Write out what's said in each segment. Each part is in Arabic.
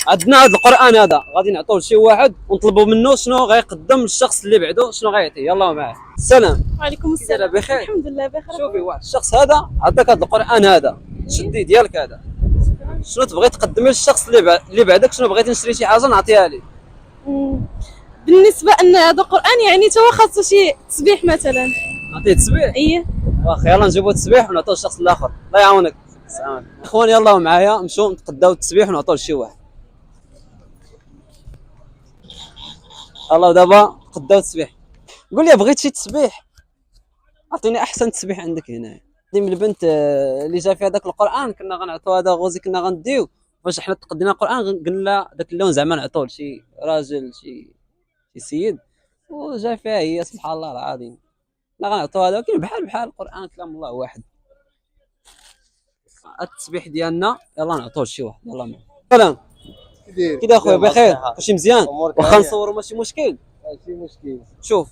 عندنا هذا القران هذا غادي نعطوه لشي واحد ونطلبوا منه شنو غيقدم للشخص اللي بعده، شنو غيعطيه. يلا معاه. السلام. وعليكم السلام. بخير؟ الحمد لله بخير. شوفي واحد الشخص هذا عطاك هذا القران هذا، شدي ديالك هذا، شنو تبغي تقدمي للشخص اللي بعدك؟ شنو بغيتي نشري شي حاجه نعطيها ليه؟ بالنسبه ان هذا القران يعني تو خاصو شي تسبيح مثلا. نعطيه تسبيح؟ ايه واخا يلا نجيبوا التسبيح ونعطوه للشخص الاخر. الله يعاونك. السلام عليكم اخواني، يلا معايا نمشيو نتقداو التسبيح ونعطوه لشي واحد. الله دابا قداو التسبيح. قول لي بغيت شي تسبيح، اعطيني احسن تسبيح عندك هنا. ديما البنت اللي جا في هذاك القران كنا غنعطيو هذا غوزي، كنا غنديو فاش حنا تقدينا القران قلنا داك اللون زعما نعطوه لشي راجل شي سيد، وجا فيها هي سبحان الله العظيم. لا غنعطيو هذا، ولكن بحال القران كلام الله واحد. التسبيح ديالنا يلا نعطوه لشي واحد. يلا معنا. سلام كي اخويا؟ بخير؟ كلشي مزيان؟ واخا نصوروا ماشي مشكل. ماشي مشكل. شوف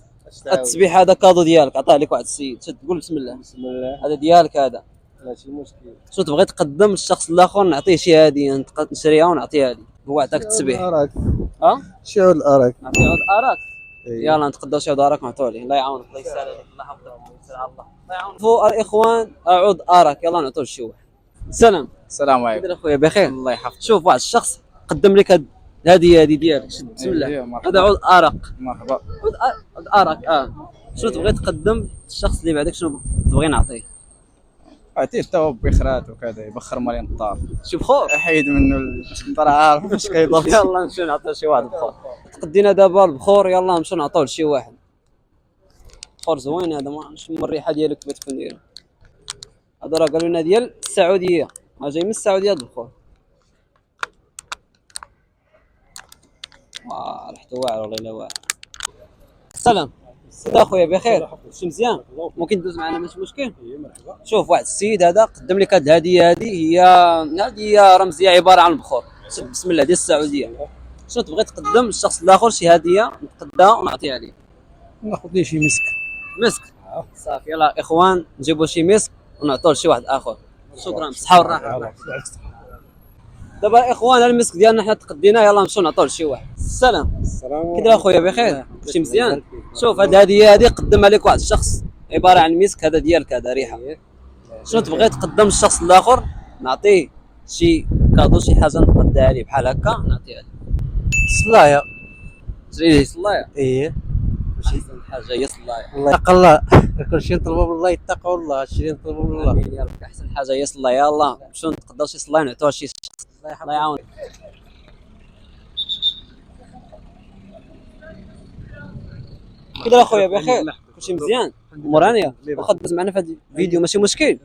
التسبيح هذا كادو ديالك، عطاه لك واحد السيد، شد قول بسم الله. بسم الله. هذا ديالك هذا، ماشي مشكل. شنو تبغي تقدم للشخص الاخر؟ نعطيه شي هديه، نشريها ونعطيها ليه. هو عطاك التسبيح. اراك شي عود اراك. نعطيه عود اراك. يلا نتقداو شي عود اراك ونعطوه ليه. الله يعاونك، الله يسهل عليك، الله يحفظك، الله يسهل على الله. الله يعاونك. فوق الاخوان عود اراك، يلا نعطوه لشي واحد. سلام. السلام عليكم. كيدير اخويا؟ بخير الله يحفظك. شوف واحد الشخص قدم لك الهديه هذه ديالك، شد بسم الله. هذا عود ارق. مرحبا. عود ارق. شنو تبغي تقدم للشخص اللي بعدك؟ شنو تبغي نعطيه؟ اعطيه تو بخرات وكذا يبخر مالين الطار. شي بخور حيد منه الطار، عارف واش كيضرب. يلا نمشيو نعطيو شي واحد بخور. تقدينا دابا البخور، يلا نمشيو نعطيوه لشي واحد. بخور زوين هذا، ما نعرفش الريحه ديالو كيف تكون دايره. هذا راه قالوا لنا ديال السعوديه، جاي من السعوديه هذا البخور. ريحته واعره والله الا واعره. السلام اخويا، بخير؟ شي مزيان؟ ممكن تدوز معنا ماشي مشكل؟ شوف واحد السيد هذا قدم لك هذه الهديه، هي رمزيه عباره عن البخور، بسم الله، ديال السعوديه. شنو تبغي تقدم للشخص الاخر؟ شي هديه نتقداها ونعطيها ليه. ناخذ لي شي مسك. مسك صافي. يلا اخوان نجيبوا شي مسك ونعطوه لشي واحد اخر. شكرا، بالصحه والراحه. دابا اخوان المسك ديالنا حنا تقديناه، يلا نمشيو نعطوه لشي واحد. السلام. كي داير اخويا؟ بخير؟ كلشي مزيان؟ شوف هاد الهديه هذه قدمها لك واحد الشخص، عباره عن مسك، هذا ديالك، هذا ريحه. شنو تبغي تقدم للشخص الاخر؟ نعطيه شي كادو، شي حاجه نقدها ليه بحال هكا نعطيها ليه. صلايه. شري ليه صلايه. ايه ماشي حاجه هي صلايه. الله يتقى الله. كلشي نطلبوا من الله، يتقوا الله، هادشي نطلبوا من الله. امين يا رب. احسن حاجه هي صلايه. يلا نمشيو نتقداو شي صلايه نعطوها لشي شخص. الله يعاونك. كي داير اخويا؟ بخير؟ كلشي مزيان؟ مورانيا واخا دوز معنا في هذا الفيديو ماشي مشكل.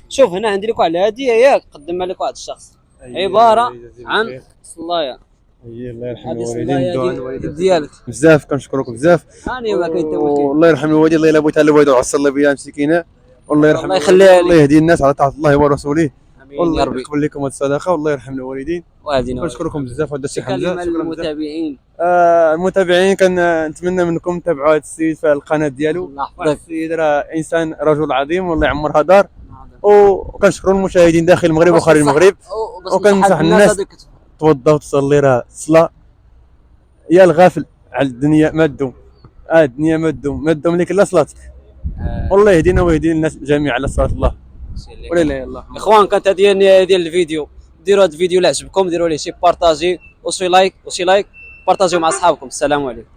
شوف هنا عندي لك واحد الهديه ياك قدمها لك واحد الشخص، عباره عن صلايه. الله يرحم هذه الصلايه ديالك. بزاف كنشكرك بزاف. هاني ما كاين حتى مشكل. والله يرحم الوالدين، الله الا بغيت على الوالد وعسى الله بها مسكينه. والله يرحم، الله يخليها الله يهدي الناس على طاعه الله ورسوله. امين يا ربي. يقبل لكم هذه الصدقه، والله يرحم الوالدين. وهدينا كنشكركم بزاف. وهذا السي حمزه. كلمه للمتابعين. المتابعين كنتمنى منكم تتابعوا هذا السيد في القناه ديالو. الله يحفظك. السيد راه انسان رجل عظيم، والله يعمرها دار. وكنشكروا المشاهدين داخل المغرب وخارج المغرب. وكننصح الناس توضاو تصلي، راه الصلاه يا الغافل على الدنيا ما تدوم. الدنيا ما تدوم لك الا صلاتك. والله يهدينا ويهدي الناس جميعا على صلاه الله. ولا اله الا الله. اخوان كانت هذه النهايه ديال الفيديو. ديروا هذا الفيديو اللي عجبكم، ديروا ليه شي بارطاجي وشي لايك بارطاجيو مع اصحابكم. السلام عليكم.